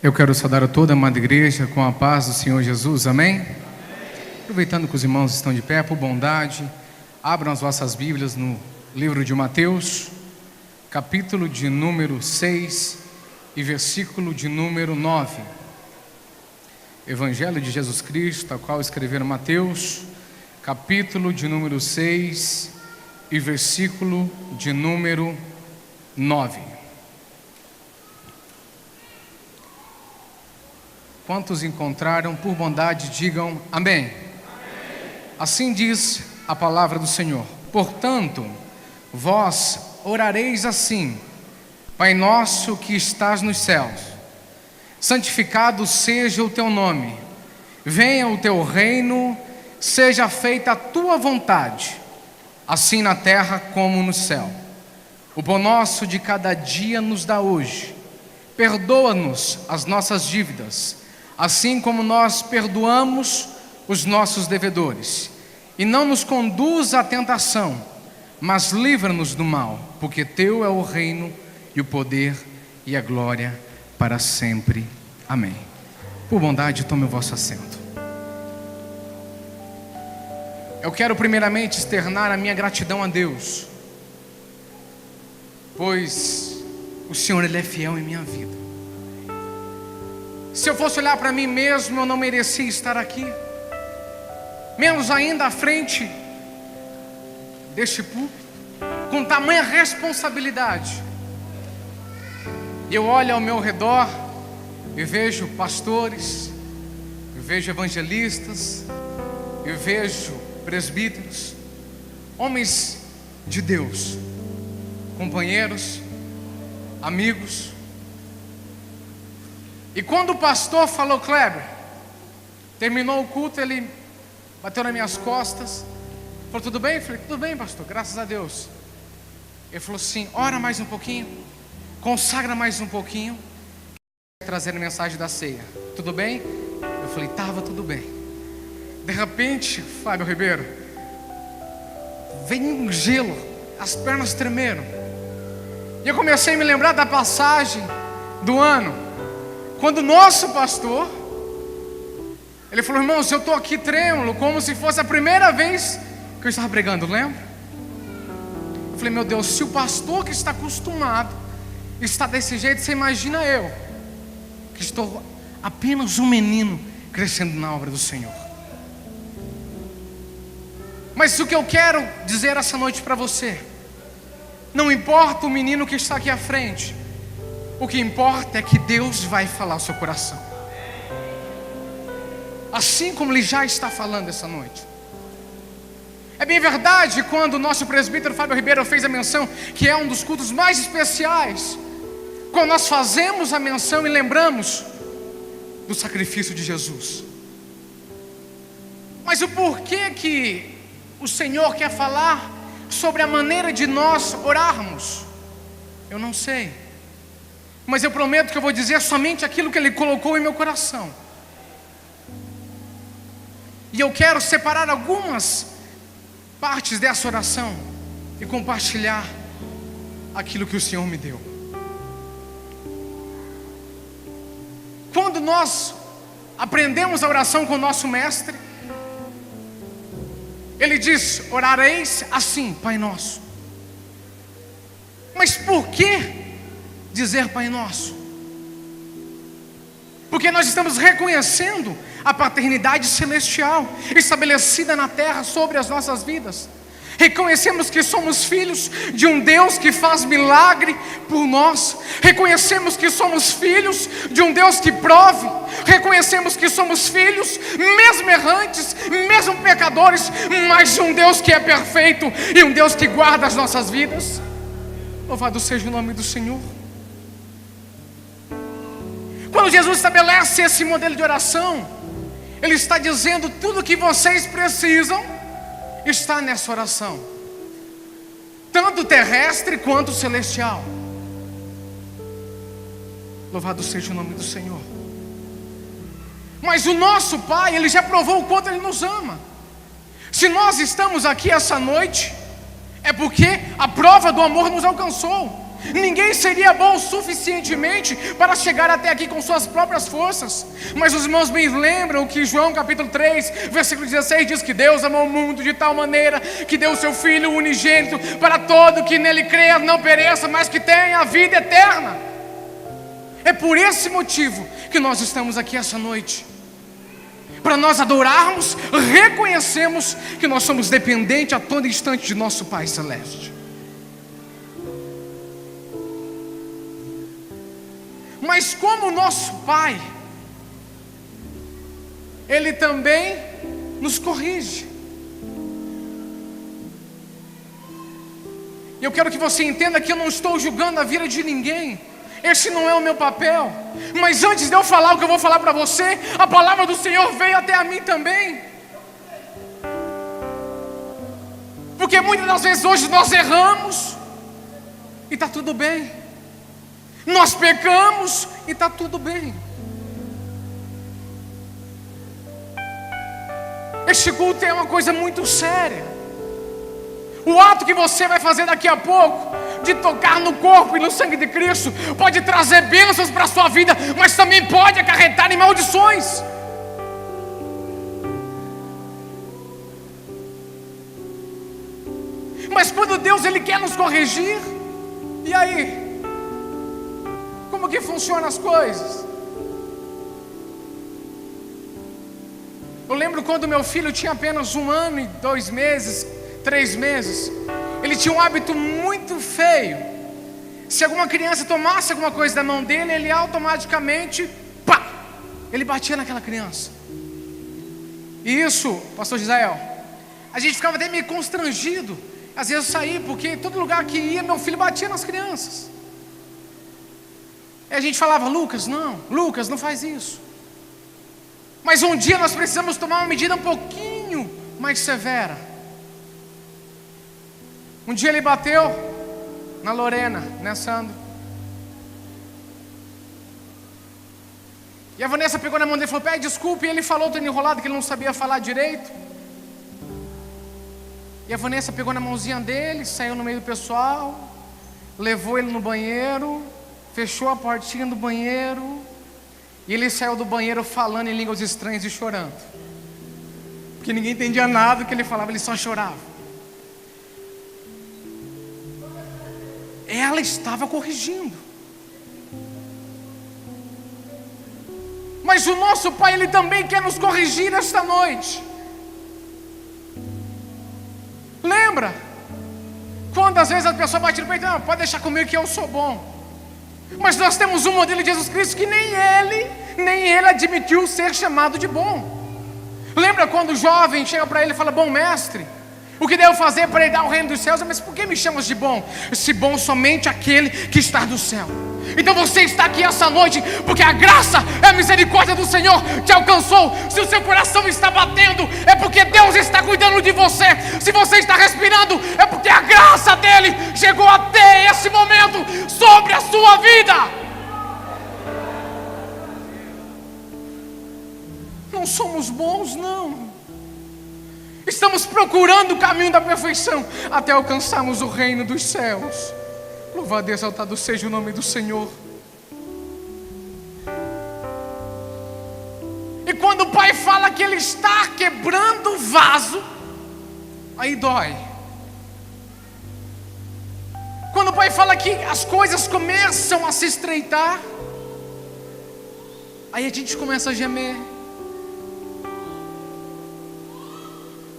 Eu quero saudar a toda a amada igreja com a paz do Senhor Jesus, amém? Aproveitando que os irmãos estão de pé, por bondade, abram as vossas Bíblias no livro de Mateus, capítulo de número 6 e versículo de número 9. Evangelho de Jesus Cristo, a qual escreveram Mateus, capítulo de número 6 e versículo de número 9. Quantos encontraram, por bondade, digam amém. Amém. Assim diz a palavra do Senhor. Portanto, vós orareis assim: Pai nosso que estás nos céus, santificado seja o teu nome, venha o teu reino, seja feita a tua vontade, assim na terra como no céu. O pão nosso de cada dia nos dá hoje. Perdoa-nos as nossas dívidas, assim como nós perdoamos os nossos devedores. E não nos conduza à tentação, mas livra-nos do mal, porque teu é o reino e o poder e a glória para sempre. Amém. Por bondade, tome o vosso assento. Eu quero primeiramente externar a minha gratidão a Deus, pois o Senhor, Ele é fiel em minha vida. Se eu fosse olhar para mim mesmo, eu não merecia estar aqui, menos ainda à frente deste púlpito, com tamanha responsabilidade. Eu olho ao meu redor e vejo pastores, eu vejo evangelistas, eu vejo presbíteros, homens de Deus, companheiros, amigos. E quando o pastor falou: Kleber, terminou o culto, ele bateu nas minhas costas, falou: tudo bem? Eu falei: tudo bem, pastor, graças a Deus. Ele falou assim: ora mais um pouquinho, consagra mais um pouquinho, trazer a mensagem da ceia. Tudo bem? Eu falei: estava tudo bem. De repente, Fábio Ribeiro, veio um gelo, as pernas tremeram, e eu comecei a me lembrar da passagem do ano, quando o nosso pastor, ele falou: irmãos, eu estou aqui trêmulo, como se fosse a primeira vez que eu estava pregando, lembra? Eu falei: meu Deus, se o pastor que está acostumado está desse jeito, você imagina eu, que estou apenas um menino crescendo na obra do Senhor. Mas o que eu quero dizer essa noite para você, não importa o menino que está aqui à frente, o que importa é que Deus vai falar ao seu coração, assim como Ele já está falando essa noite. É bem verdade quando o nosso presbítero Fábio Ribeiro fez a menção que é um dos cultos mais especiais, quando nós fazemos a menção e lembramos do sacrifício de Jesus. Mas o porquê que o Senhor quer falar sobre a maneira de nós orarmos, eu não sei. Mas eu prometo que eu vou dizer somente aquilo que Ele colocou em meu coração. E eu quero separar algumas partes dessa oração e compartilhar aquilo que o Senhor me deu. Quando nós aprendemos a oração com o nosso mestre, ele diz: orareis assim, Pai Nosso. Mas por que dizer Pai Nosso? Porque nós estamos reconhecendo a paternidade celestial estabelecida na terra sobre as nossas vidas. Reconhecemos que somos filhos de um Deus que faz milagre por nós. Reconhecemos que somos filhos de um Deus que prove. Reconhecemos que somos filhos, mesmo errantes, mesmo pecadores, mas de um Deus que é perfeito e um Deus que guarda as nossas vidas. Louvado seja o nome do Senhor. Quando Jesus estabelece esse modelo de oração, Ele está dizendo: tudo que vocês precisam está nessa oração, tanto terrestre quanto celestial. Louvado seja o nome do Senhor. Mas o nosso Pai, Ele já provou o quanto Ele nos ama. Se nós estamos aqui essa noite, é porque a prova do amor nos alcançou. Ninguém seria bom suficientemente para chegar até aqui com suas próprias forças. Mas os irmãos bem lembram que João capítulo 3, versículo 16 diz que Deus amou o mundo de tal maneira que deu o seu Filho unigênito para todo que nele crê não pereça, mas que tenha a vida eterna. É por esse motivo que nós estamos aqui essa noite, para nós adorarmos, reconhecemos que nós somos dependentes a todo instante de nosso Pai Celeste. Mas como o nosso Pai, Ele também nos corrige. E eu quero que você entenda que eu não estou julgando a vida de ninguém. Esse não é o meu papel. Mas antes de eu falar o que eu vou falar para você, a palavra do Senhor veio até a mim também. Porque muitas das vezes hoje nós erramos e está tudo bem. Nós pecamos e está tudo bem. Este culto é uma coisa muito séria. O ato que você vai fazer daqui a pouco, de tocar no corpo e no sangue de Cristo, pode trazer bênçãos para a sua vida, mas também pode acarretar em maldições. Mas quando Deus Ele quer nos corrigir, e aí? Como que funcionam as coisas? Eu lembro quando meu filho tinha apenas 1 ano e 2 meses, 3 meses. Ele tinha um hábito muito feio. Se alguma criança tomasse alguma coisa da mão dele, ele automaticamente, pá, ele batia naquela criança. E isso, pastor Gisael, a gente ficava até meio constrangido. Às vezes eu saía, porque todo lugar que ia, meu filho batia nas crianças. E a gente falava, Lucas, não faz isso. Mas um dia nós precisamos tomar uma medida um pouquinho mais severa. Um dia ele bateu na Lorena, né, Sandro? E a Vanessa pegou na mão dele e falou, pede desculpa. E ele falou todo enrolado que ele não sabia falar direito. E a Vanessa pegou na mãozinha dele, saiu no meio do pessoal, levou ele no banheiro, fechou a portinha do banheiro, e ele saiu do banheiro falando em línguas estranhas e chorando, porque ninguém entendia nada do que ele falava, ele só chorava. Ela estava corrigindo. Mas o nosso Pai, Ele também quer nos corrigir esta noite. Lembra? Quando às vezes a pessoa bate no peito, não, pode deixar comigo que eu sou bom. Mas nós temos um modelo de Jesus Cristo que nem ele admitiu ser chamado de bom. Lembra quando o jovem chega para ele e fala, bom mestre, o que devo fazer para herdar o reino dos céus? Mas por que me chamas de bom? Se bom somente aquele que está do céu. Então você está aqui essa noite porque a graça e a misericórdia do Senhor te alcançou. Se o seu coração está batendo, é porque Deus está cuidando de você. Se você está respirando, é porque a graça dele chegou até esse momento sobre a sua vida. Não somos bons, não. Estamos procurando o caminho da perfeição até alcançarmos o reino dos céus. Louvado e exaltado seja o nome do Senhor. E quando o Pai fala que Ele está quebrando o vaso, aí dói. Quando o Pai fala que as coisas começam a se estreitar, aí a gente começa a gemer.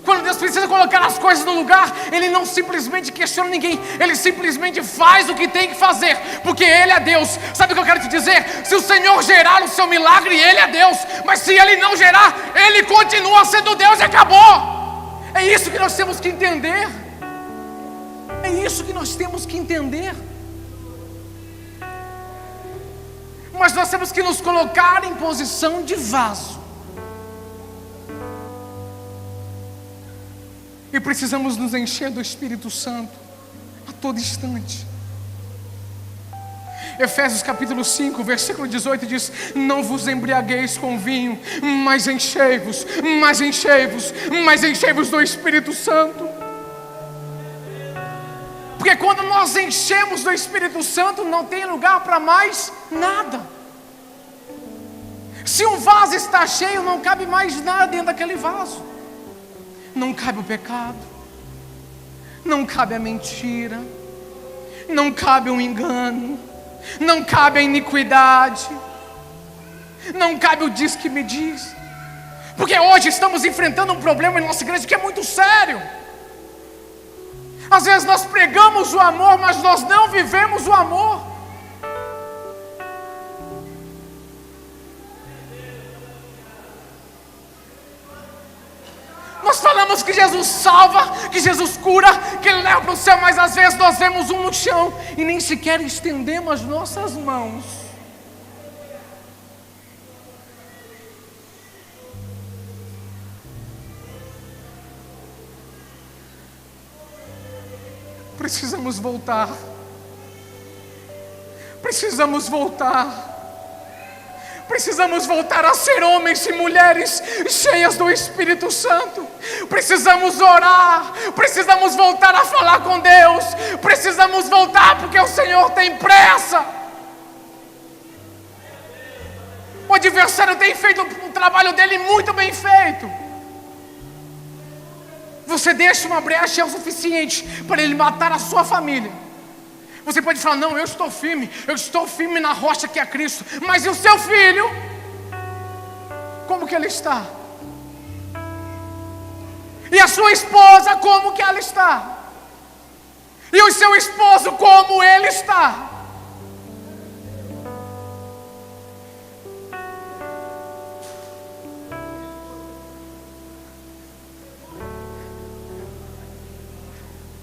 Quando Deus precisa colocar as coisas no lugar, Ele não simplesmente questiona ninguém, Ele simplesmente faz o que tem que fazer, porque Ele é Deus. Sabe o que eu quero te dizer? Se o Senhor gerar o seu milagre, Ele é Deus. Mas se Ele não gerar, Ele continua sendo Deus e acabou. É isso que nós temos que entender. É isso que nós temos que entender. Mas nós temos que nos colocar em posição de vaso. E precisamos nos encher do Espírito Santo a todo instante. Efésios capítulo 5, versículo 18 diz: não vos embriagueis com vinho, mas enchei-vos do Espírito Santo. Porque Porque quando nós enchemos do Espírito Santo, não tem lugar para mais nada. Se um vaso está cheio, não cabe mais nada dentro daquele vaso. Não cabe o pecado, não cabe a mentira, não cabe o engano, não cabe a iniquidade, não cabe o diz que me diz. Porque hoje estamos enfrentando um problema em nossa igreja que é muito sério. Às vezes nós pregamos o amor, mas nós não vivemos o amor. Nós falamos que Jesus salva, que Jesus cura, que Ele leva para o céu, mas às vezes nós vemos um no chão e nem sequer estendemos as nossas mãos. Precisamos voltar. Precisamos voltar. Precisamos voltar a ser homens e mulheres cheias do Espírito Santo. Precisamos orar. Precisamos voltar a falar com Deus. Precisamos voltar porque o Senhor tem pressa. O adversário tem feito o trabalho dele muito bem feito. Você deixa uma brecha o suficiente para ele matar a sua família. Você pode falar, não, eu estou firme na rocha que é Cristo. Mas e o seu filho? Como que ele está? E a sua esposa, como que ela está? E o seu esposo, como ele está?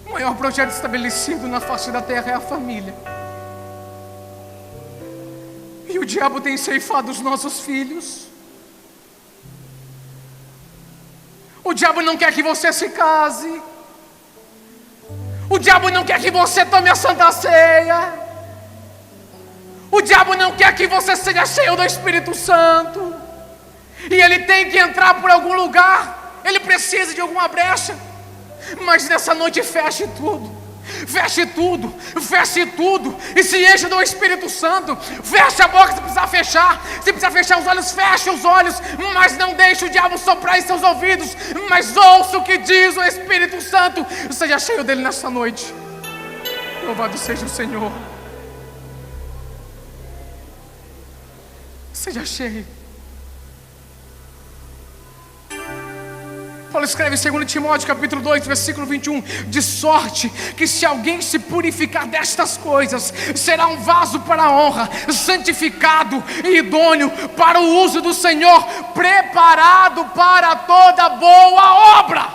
O maior projeto estabelecido na face da terra é a família. E o diabo tem ceifado os nossos filhos. O diabo não quer que você se case. O diabo não quer que você tome a Santa Ceia. O diabo não quer que você seja cheio do Espírito Santo. E ele tem que entrar por algum lugar. Ele precisa de alguma brecha. Mas nessa noite feche tudo. Feche tudo, feche tudo. E se enche do Espírito Santo. Feche a boca se precisar fechar. Se precisar fechar os olhos, feche os olhos. Mas não deixe o diabo soprar em seus ouvidos. Mas ouça o que diz o Espírito Santo. Seja cheio dele nessa noite. Louvado seja o Senhor. Seja cheio. Paulo escreve em 2 Timóteo capítulo 2, versículo 21. De sorte que se alguém se purificar destas coisas, será um vaso para a honra, santificado e idôneo para o uso do Senhor, preparado para toda boa obra.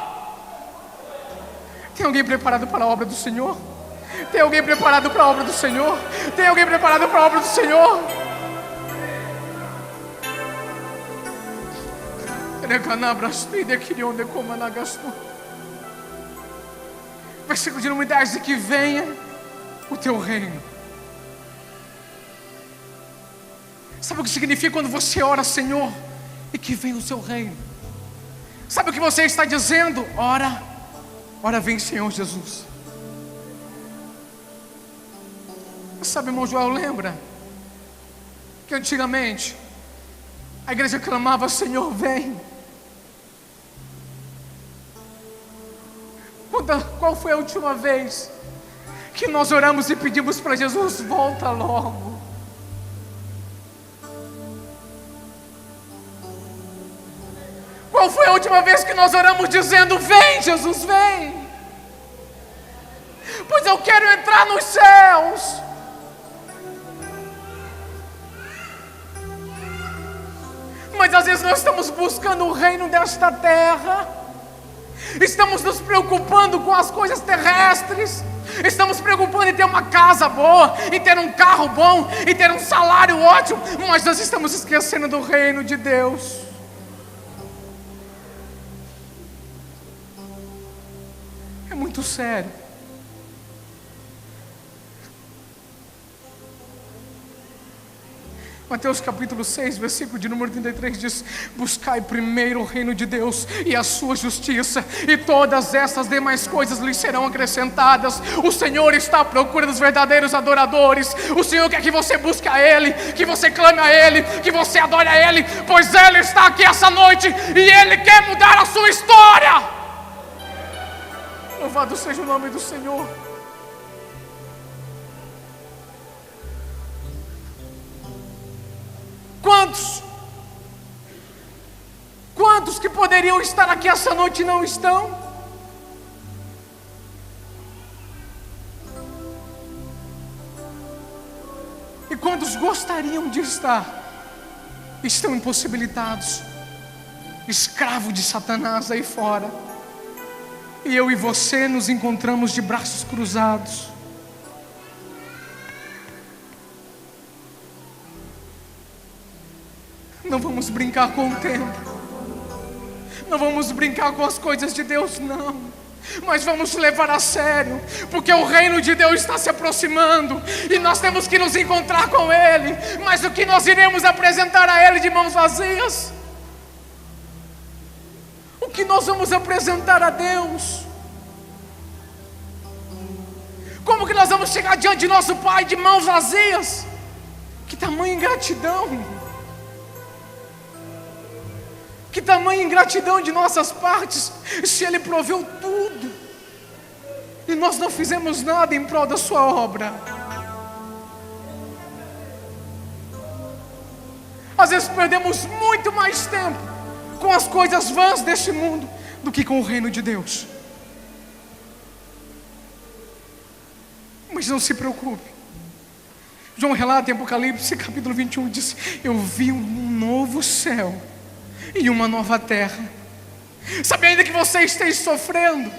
Tem alguém preparado para a obra do Senhor? Tem alguém preparado para a obra do Senhor? Tem alguém preparado para a obra do Senhor? Versículo de número 10: que venha o teu reino. Sabe o que significa quando você ora, Senhor, e que venha o seu reino? Sabe o que você está dizendo? Ora vem, Senhor Jesus. Sabe, irmão Joel, lembra que antigamente a igreja clamava, Senhor, vem. Qual foi a última vez que nós oramos e pedimos para Jesus, volta logo? Qual foi a última vez que nós oramos dizendo, vem Jesus, vem? Pois eu quero entrar nos céus. Mas às vezes nós estamos buscando o reino desta terra. Estamos nos preocupando com as coisas terrestres. Estamos preocupando em ter uma casa boa, em ter um carro bom, em ter um salário ótimo. Mas nós estamos esquecendo do reino de Deus. É muito sério. Mateus capítulo 6, versículo de número 33 diz: buscai primeiro o reino de Deus e a sua justiça, e todas essas demais coisas lhes serão acrescentadas. O Senhor está à procura dos verdadeiros adoradores. O Senhor quer que você busque a Ele, que você clame a Ele, que você adore a Ele, pois Ele está aqui essa noite e Ele quer mudar a sua história. Louvado seja o nome do Senhor. Quantos que poderiam estar aqui essa noite e não estão? E quantos gostariam de estar, estão impossibilitados, escravos de Satanás aí fora. E eu e você nos encontramos de braços cruzados. Não vamos brincar com o tempo, não vamos brincar com as coisas de Deus, não, mas vamos levar a sério, porque o reino de Deus está se aproximando e nós temos que nos encontrar com Ele. Mas o que nós iremos apresentar a Ele de mãos vazias? O que nós vamos apresentar a Deus? Como que nós vamos chegar diante de nosso Pai de mãos vazias? Que tamanha ingratidão! Que tamanha ingratidão de nossas partes, se Ele proveu tudo e nós não fizemos nada em prol da sua obra. Às vezes perdemos muito mais tempo com as coisas vãs deste mundo do que com o reino de Deus. Mas não se preocupe, João relata em Apocalipse capítulo 21, diz: eu vi um novo céu e uma nova terra. Sabe, ainda que você esteja sofrendo,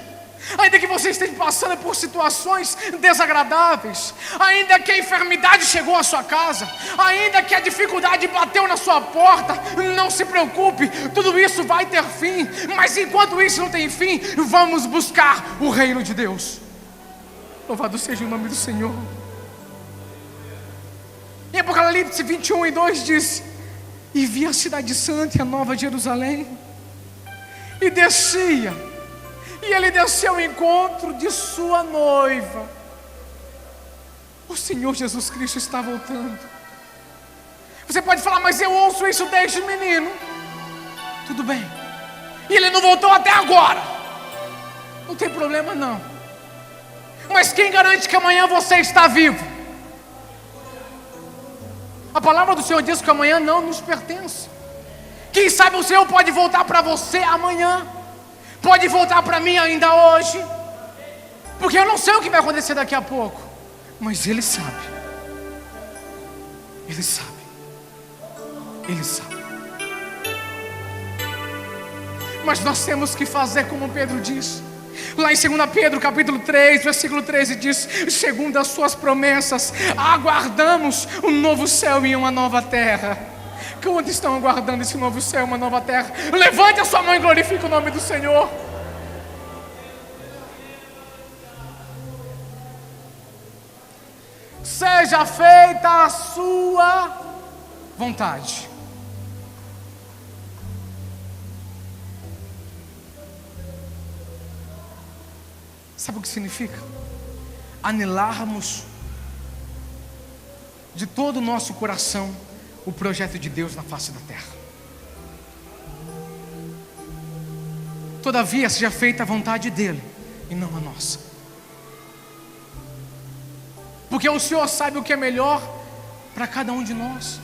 ainda que você esteja passando por situações desagradáveis, ainda que a enfermidade chegou à sua casa, ainda que a dificuldade bateu na sua porta, não se preocupe, tudo isso vai ter fim. Mas enquanto isso não tem fim, vamos buscar o reino de Deus. Louvado seja o nome do Senhor. Em Apocalipse 21 e 2 diz: e vi a cidade santa e a nova Jerusalém, e descia, e ele desceu ao encontro de sua noiva. O Senhor Jesus Cristo está voltando. Você pode falar: mas eu ouço isso desde menino. Tudo bem, e ele não voltou até agora, não tem problema não. Mas quem garante que amanhã você está vivo? A palavra do Senhor diz que amanhã não nos pertence. Quem sabe o Senhor pode voltar para você amanhã, pode voltar para mim ainda hoje, porque eu não sei o que vai acontecer daqui a pouco, mas Ele sabe. Ele sabe. Ele sabe. Mas nós temos que fazer como Pedro diz. Lá em 2 Pedro capítulo 3, versículo 13 diz: segundo as suas promessas, aguardamos um novo céu e uma nova terra. Quantos estão aguardando esse novo céu e uma nova terra? Levante a sua mão e glorifique o nome do Senhor. Seja feita a sua vontade. Sabe o que significa? Anelarmos de todo o nosso coração o projeto de Deus na face da terra. Todavia seja feita a vontade dEle e não a nossa. Porque o Senhor sabe o que é melhor para cada um de nós.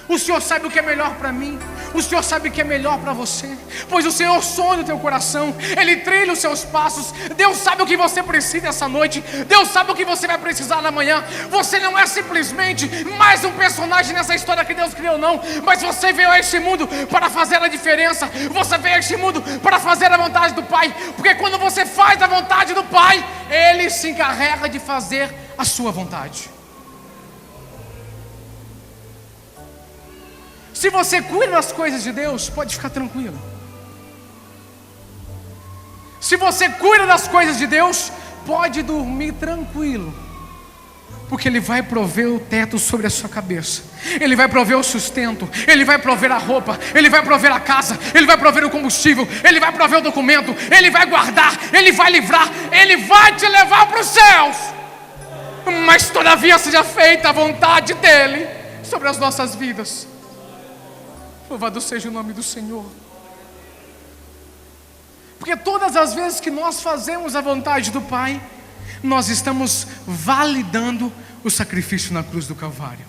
O Senhor sabe o que é melhor para mim. O Senhor sabe o que é melhor para você. Pois o Senhor sonda o teu coração, Ele trilha os seus passos. Deus sabe o que você precisa essa noite. Deus sabe o que você vai precisar na manhã. Você não é simplesmente mais um personagem nessa história que Deus criou, não. Mas você veio a este mundo para fazer a diferença. Você veio a este mundo para fazer a vontade do Pai. Porque quando você faz a vontade do Pai, Ele se encarrega de fazer a sua vontade. Se você cuida das coisas de Deus, pode ficar tranquilo. Se você cuida das coisas de Deus, pode dormir tranquilo. Porque Ele vai prover o teto sobre a sua cabeça, Ele vai prover o sustento, Ele vai prover a roupa, Ele vai prover a casa, Ele vai prover o combustível, Ele vai prover o documento, Ele vai guardar, Ele vai livrar, Ele vai te levar para os céus. Mas todavia seja feita a vontade dEle sobre as nossas vidas. Louvado seja o nome do Senhor. Porque todas as vezes que nós fazemos a vontade do Pai, nós estamos validando o sacrifício na cruz do Calvário.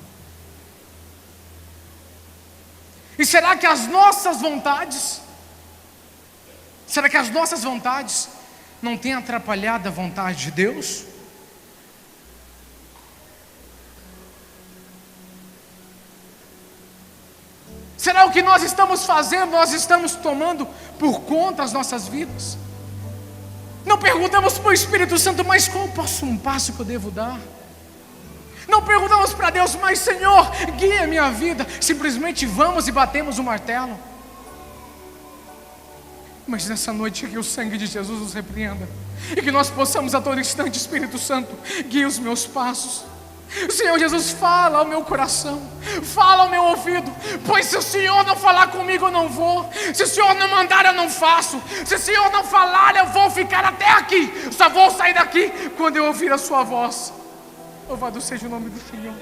E será que as nossas vontades não têm atrapalhado a vontade de Deus? Será o que nós estamos fazendo, nós estamos tomando por conta as nossas vidas? Não perguntamos para o Espírito Santo, mas qual o próximo passo que eu devo dar? Não perguntamos para Deus, mas Senhor, guia a minha vida. Simplesmente vamos e batemos o martelo. Mas nessa noite que o sangue de Jesus nos repreenda, e que nós possamos a todo instante, Espírito Santo, guia os meus passos. Senhor Jesus, fala ao meu coração, fala ao meu ouvido, pois se o Senhor não falar comigo eu não vou, se o Senhor não mandar eu não faço, se o Senhor não falar eu vou ficar até aqui, só vou sair daqui quando eu ouvir a sua voz. Louvado seja o nome do Senhor.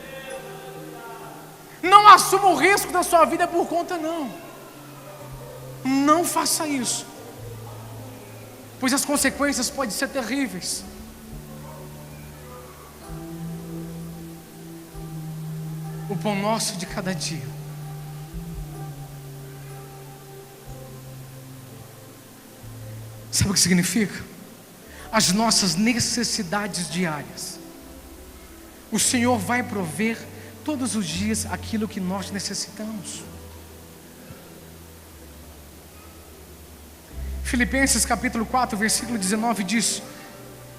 Não assuma o risco da sua vida por conta, não faça isso, pois as consequências podem ser terríveis. O pão nosso de cada dia. Sabe o que significa? As nossas necessidades diárias. O Senhor vai prover todos os dias aquilo que nós necessitamos. Filipenses capítulo 4, versículo 19 diz: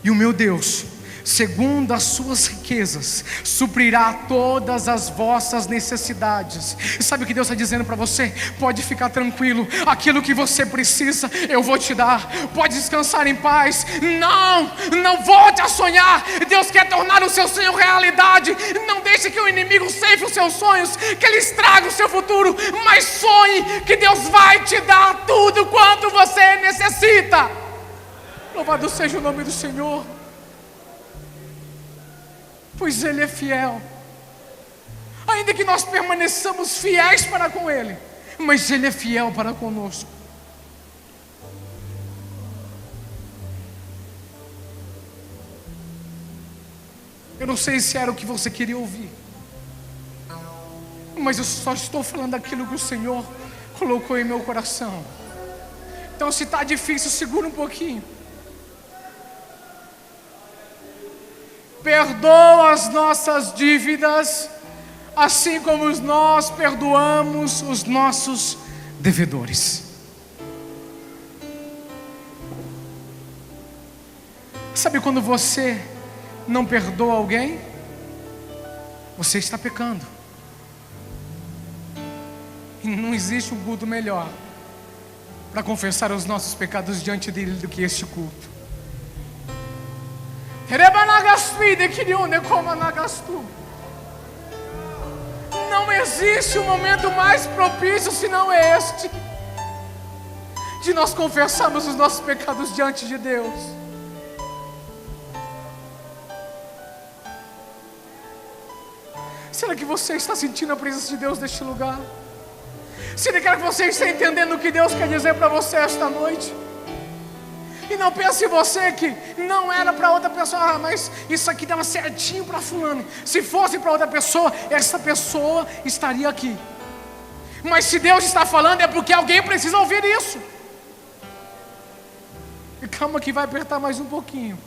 e o meu Deus, segundo as suas riquezas, suprirá todas as vossas necessidades. E sabe o que Deus está dizendo para você? Pode ficar tranquilo, aquilo que você precisa eu vou te dar. Pode descansar em paz. Não volte a sonhar. Deus quer tornar o seu sonho realidade. Não deixe que o inimigo ceife os seus sonhos, que ele estrague o seu futuro. Mas sonhe que Deus vai te dar tudo quanto você necessita. Louvado seja o nome do Senhor. Pois Ele é fiel, ainda que nós permaneçamos fiéis para com Ele, mas Ele é fiel para conosco. Eu não sei se era o que você queria ouvir, mas eu só estou falando aquilo que o Senhor colocou em meu coração. Então, se está difícil, segura um pouquinho. Perdoa as nossas dívidas, assim como nós perdoamos os nossos devedores. Sabe quando você não perdoa alguém? Você está pecando. E não existe um culto melhor para confessar os nossos pecados diante dele do que este culto. Não existe um momento mais propício senão este, de nós confessarmos os nossos pecados diante de Deus. Será que você está sentindo a presença de Deus neste lugar? Será que você está entendendo o que Deus quer dizer para você esta noite? E não pense você que não era para outra pessoa, mas isso aqui dava certinho para fulano. Se fosse para outra pessoa, essa pessoa estaria aqui. Mas se Deus está falando, é porque alguém precisa ouvir isso. E calma que vai apertar mais um pouquinho.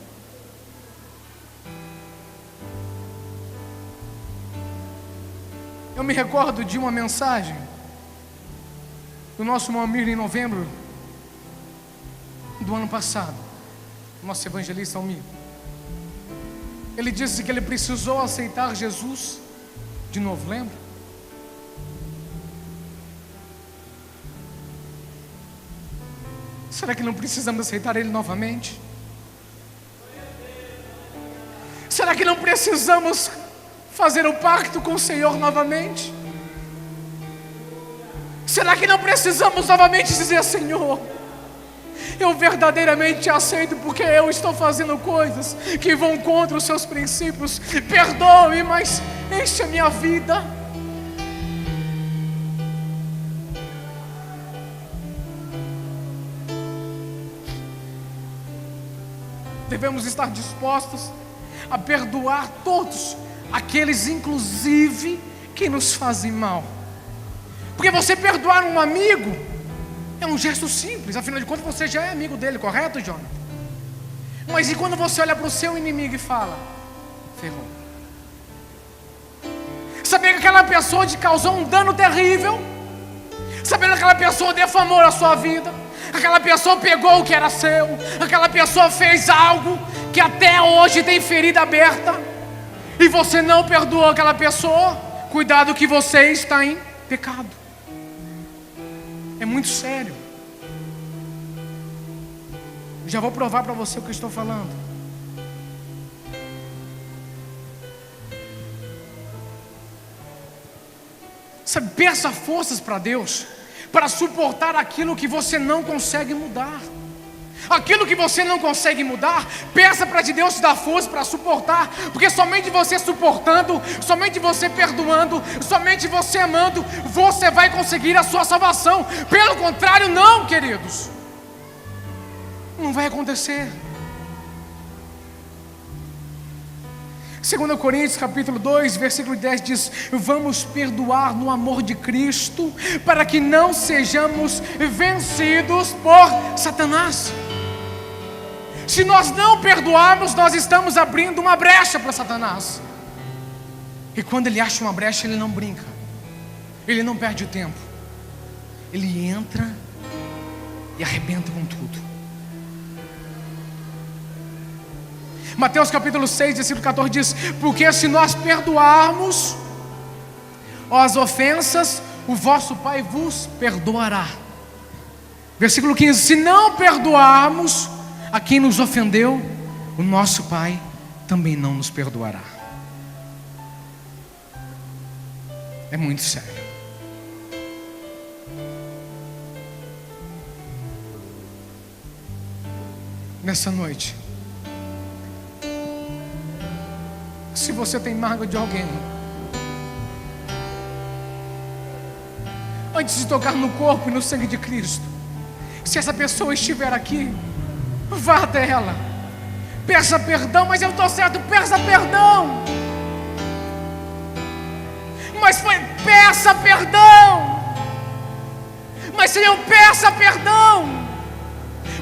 Eu me recordo de uma mensagem do nosso Almir em novembro do ano passado, nosso evangelista Almir. Ele disse que ele precisou aceitar Jesus de novo, lembra? Será que não precisamos aceitar Ele novamente? Será que não precisamos fazer o pacto com o Senhor novamente? Será que não precisamos novamente dizer: Senhor, eu verdadeiramente te aceito, porque eu estou fazendo coisas que vão contra os seus princípios. Perdoe, mas enche a minha vida. Devemos estar dispostos a perdoar todos aqueles, inclusive, que nos fazem mal. Porque você perdoar um amigo é um gesto simples, afinal de contas você já é amigo dele, correto, Jonathan? Mas e quando você olha para o seu inimigo e fala: ferrou? Saber que aquela pessoa te causou um dano terrível, sabendo que aquela pessoa defamou a sua vida, aquela pessoa pegou o que era seu, aquela pessoa fez algo que até hoje tem ferida aberta, e você não perdoou aquela pessoa, cuidado que você está em pecado. É muito sério. Já vou provar para você o que eu estou falando. Sabe, peça forças para Deus para suportar aquilo que você não consegue mudar. Aquilo que você não consegue mudar, peça para Deus te dar força para suportar, porque somente você suportando, somente você perdoando, somente você amando, você vai conseguir a sua salvação. Pelo contrário, não, queridos, não vai acontecer. 2 Coríntios capítulo 2, versículo 10 diz: vamos perdoar no amor de Cristo, para que não sejamos vencidos por Satanás. Se nós não perdoarmos, nós estamos abrindo uma brecha para Satanás. E quando ele acha uma brecha, ele não brinca, ele não perde o tempo, ele entra e arrebenta com tudo. Mateus capítulo 6, versículo 14 diz: porque se nós perdoarmos as ofensas, o vosso Pai vos perdoará. Versículo 15: se não perdoarmos a quem nos ofendeu, o nosso Pai também não nos perdoará. É muito sério. Nessa noite, se você tem mágoa de alguém, antes de tocar no corpo e no sangue de Cristo, se essa pessoa estiver aqui, vá até ela, peça perdão. Mas eu estou certo, peça perdão. Mas foi, peça perdão. Mas Senhor, peça perdão.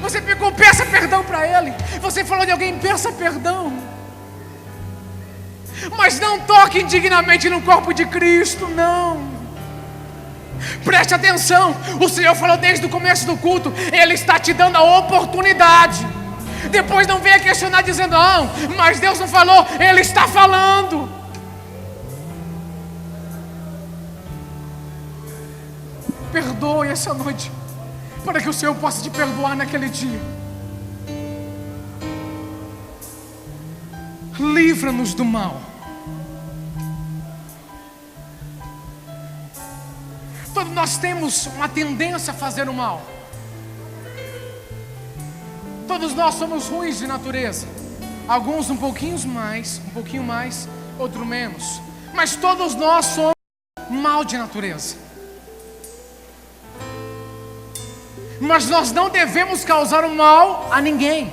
Você pegou, peça perdão para ele. Você falou de alguém, peça perdão. Mas não toque indignamente no corpo de Cristo, não. Preste atenção, o Senhor falou desde o começo do culto, Ele está te dando a oportunidade. Depois não venha questionar dizendo: não, mas Deus não falou. Ele está falando. Perdoe essa noite, para que o Senhor possa te perdoar naquele dia. Livra-nos do mal. Todos nós temos uma tendência a fazer o mal. Todos nós somos ruins de natureza. Alguns um pouquinho mais, outros menos. Mas todos nós somos mal de natureza. Mas nós não devemos causar o mal a ninguém.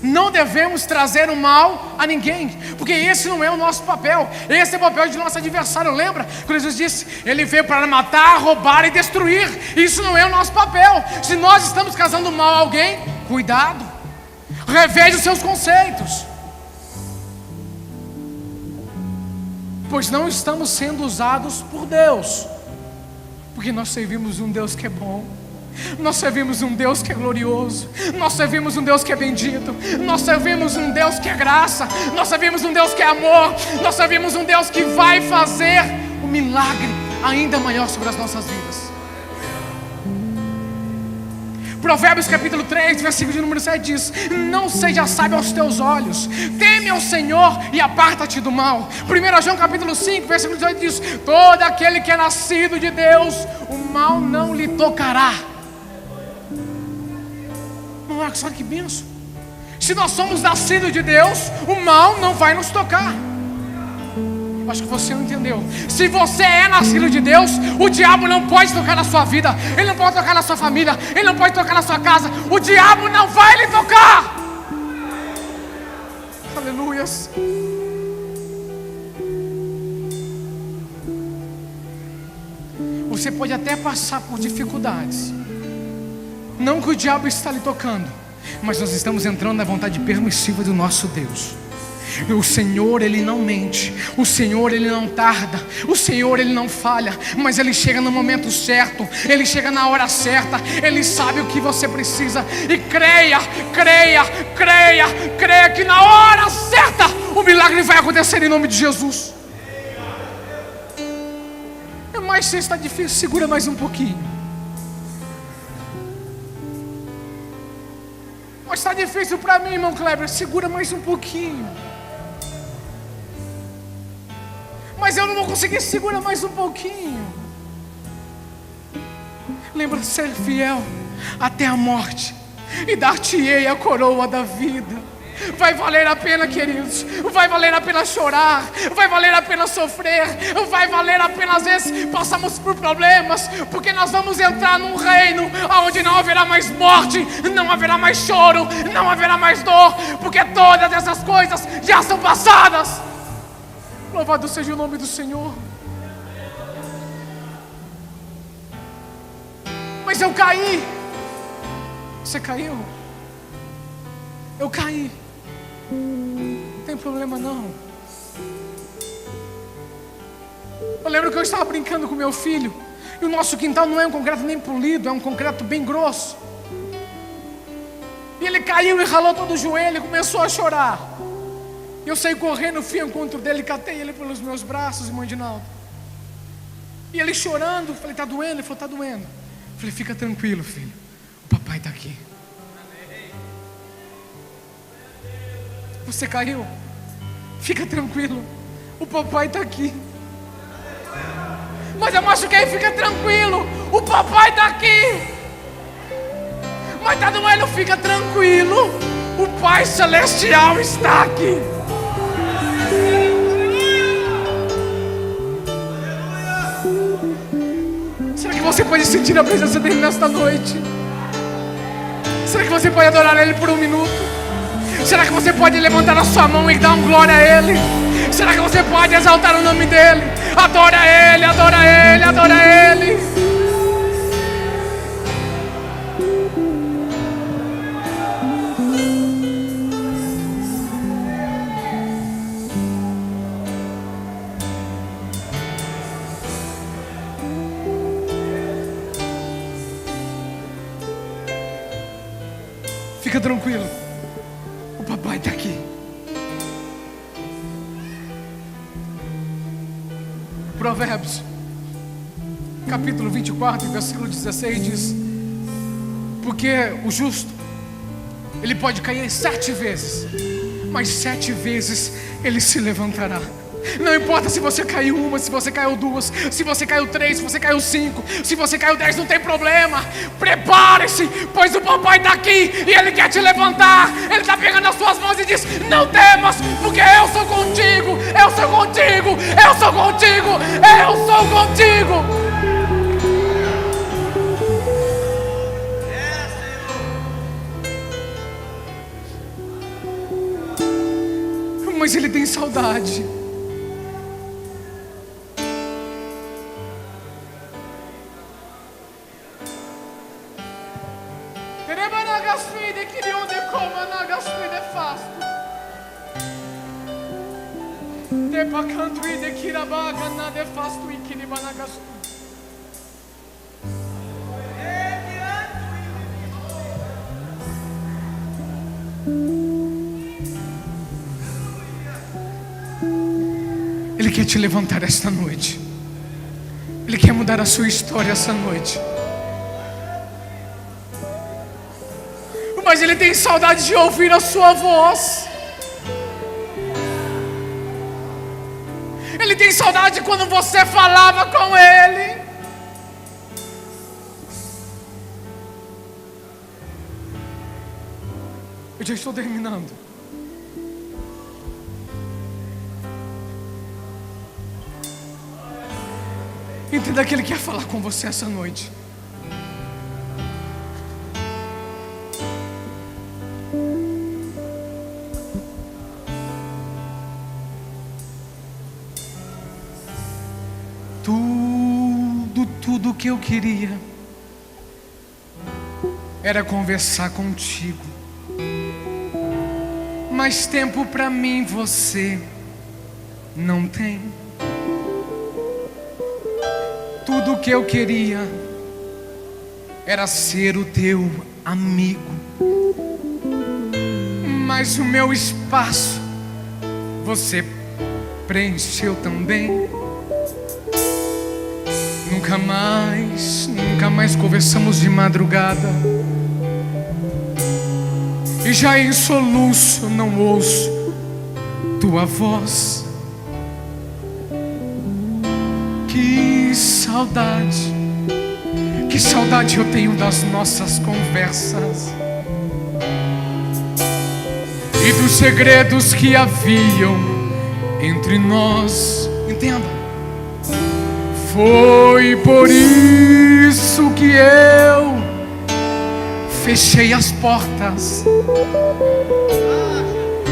Não devemos trazer o mal a ninguém, porque esse não é o nosso papel. Esse é o papel de nosso adversário. Lembra quando Jesus disse: ele veio para matar, roubar e destruir? Isso não é o nosso papel. Se nós estamos causando mal a alguém, cuidado, reveja os seus conceitos, pois não estamos sendo usados por Deus, porque nós servimos um Deus que é bom. Nós servimos um Deus que é glorioso. Nós servimos um Deus que é bendito. Nós servimos um Deus que é graça. Nós servimos um Deus que é amor. Nós servimos um Deus que vai fazer um milagre ainda maior sobre as nossas vidas. Provérbios capítulo 3, versículo de número 7 diz: não seja sábio aos teus olhos, teme ao Senhor e aparta-te do mal. 1 João capítulo 5, versículo 18 diz: todo aquele que é nascido de Deus, o mal não lhe tocará. Olha que bênção. Se nós somos nascidos de Deus, o mal não vai nos tocar. Acho que você não entendeu. Se você é nascido de Deus, o diabo não pode tocar na sua vida, ele não pode tocar na sua família, ele não pode tocar na sua casa. O diabo não vai lhe tocar. Aleluias. Você pode até passar por dificuldades, não que o diabo está lhe tocando, mas nós estamos entrando na vontade permissiva do nosso Deus. O Senhor, Ele não mente, o Senhor, Ele não tarda, o Senhor, Ele não falha, mas Ele chega no momento certo, Ele chega na hora certa, Ele sabe o que você precisa. E creia que na hora certa o milagre vai acontecer em nome de Jesus. Mas se está difícil, segura mais um pouquinho. Mas está difícil para mim, irmão Kleber, segura mais um pouquinho. Mas eu não vou conseguir, segura mais um pouquinho. Lembra de ser fiel até a morte, e dar-te-ei a coroa da vida. Vai valer a pena, queridos. Vai valer a pena chorar, vai valer a pena sofrer, vai valer a pena às vezes passamos por problemas, porque nós vamos entrar num reino onde não haverá mais morte, não haverá mais choro, não haverá mais dor, porque todas essas coisas já são passadas. Louvado seja o nome do Senhor. Mas eu caí. Você caiu? Eu caí. Não tem problema não. Eu lembro que eu estava brincando com meu filho, e o nosso quintal não é um concreto nem polido, é um concreto bem grosso. E ele caiu e ralou todo o joelho e começou a chorar. Eu saí correndo, fui ao encontro dele, catei ele pelos meus braços, irmão Edinaldo. E ele chorando, falei: tá doendo? Ele falou: tá doendo. Eu falei: fica tranquilo, filho, o papai está aqui. Você caiu? Fica tranquilo, o papai está aqui. Mas eu machuquei, fica tranquilo, o papai está aqui. Mas está doendo, fica tranquilo, o Pai Celestial está aqui. Será que você pode sentir a presença dele nesta noite? Será que você pode adorar ele por um minuto? Será que você pode levantar a sua mão e dar um glória a ele? Será que você pode exaltar o nome dele? Adora ele, adora ele, adora ele. Fica tranquilo, o papai está aqui. Provérbios capítulo 24, versículo 16 diz: porque o justo, ele pode cair 7 vezes, mas 7 vezes ele se levantará. Não importa se você caiu 1, se você caiu 2, se você caiu 3, se você caiu 5, se você caiu 10, não tem problema. Prepare-se, pois o papai está aqui e ele quer te levantar. Ele está pegando as suas mãos e diz: não temas, porque eu sou contigo, eu sou contigo, eu sou contigo, eu sou contigo. Mas ele tem saudade. Ele quer te levantar esta noite. Ele quer mudar a sua história essa noite. Ele tem saudade de ouvir a sua voz. Ele tem saudade quando você falava com Ele. Eu já estou terminando. Entenda que Ele quer falar com você essa noite. Tudo que eu queria era conversar contigo, mas tempo pra mim você não tem. Tudo que eu queria era ser o teu amigo, mas o meu espaço você preencheu também. Nunca mais conversamos de madrugada, e já em soluço não ouço tua voz. Que saudade eu tenho das nossas conversas e dos segredos que haviam entre nós. Entenda. Foi por isso que eu fechei as portas,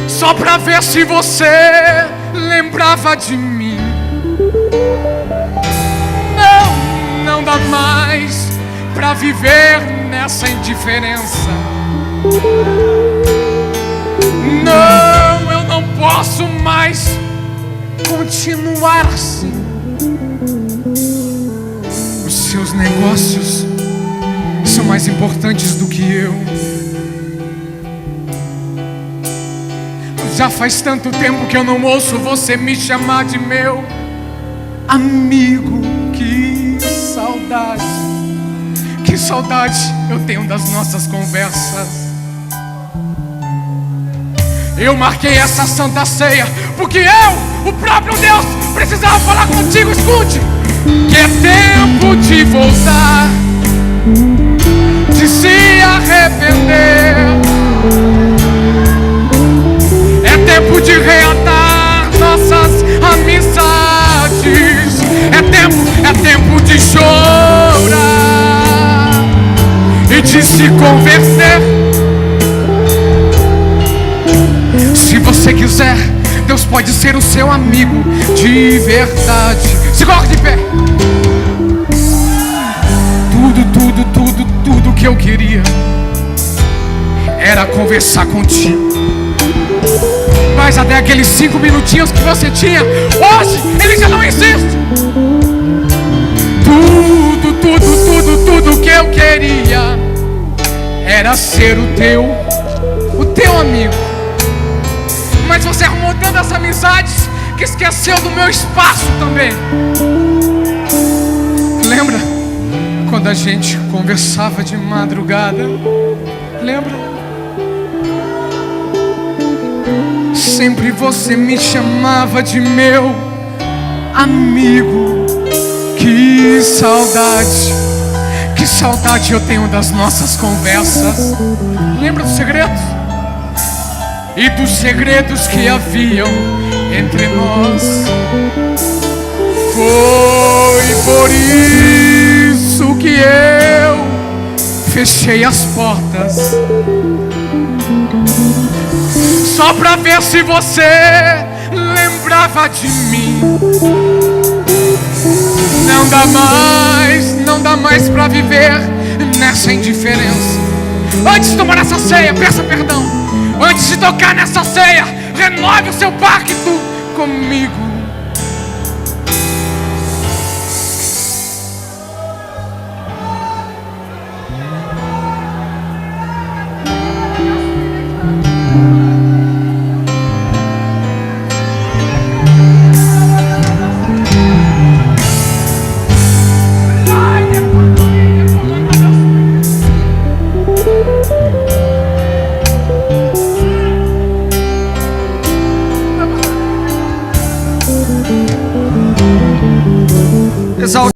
só pra ver se você lembrava de mim. Não dá mais pra viver nessa indiferença. Não, eu não posso mais continuar assim. Seus negócios são mais importantes do que eu. Já faz tanto tempo que eu não ouço você me chamar de meu amigo. Que saudade eu tenho das nossas conversas. Eu marquei essa santa ceia porque eu, o próprio Deus, precisava falar contigo. Escute. Que é tempo de voltar, de se arrepender. É tempo de reatar nossas amizades. É tempo de chorar e de se converter. Se você quiser, Deus pode ser o seu amigo de verdade. Se coloque de pé. Tudo que eu queria era conversar contigo, mas até aqueles 5 minutinhos que você tinha, hoje ele já não existe. Tudo que eu queria era ser o teu amigo, mas você arrumou tantas amizades que esqueceu do meu espaço também. Lembra quando a gente conversava de madrugada? Lembra? Sempre você me chamava de meu amigo. Que saudade eu tenho das nossas conversas. Lembra dos segredos? E dos segredos que haviam entre nós. Foi por isso que eu fechei as portas, só pra ver se você lembrava de mim. Não dá mais pra viver nessa indiferença. Antes de tomar essa ceia, peça perdão. Antes de tocar nessa ceia, renove o seu pacto comigo.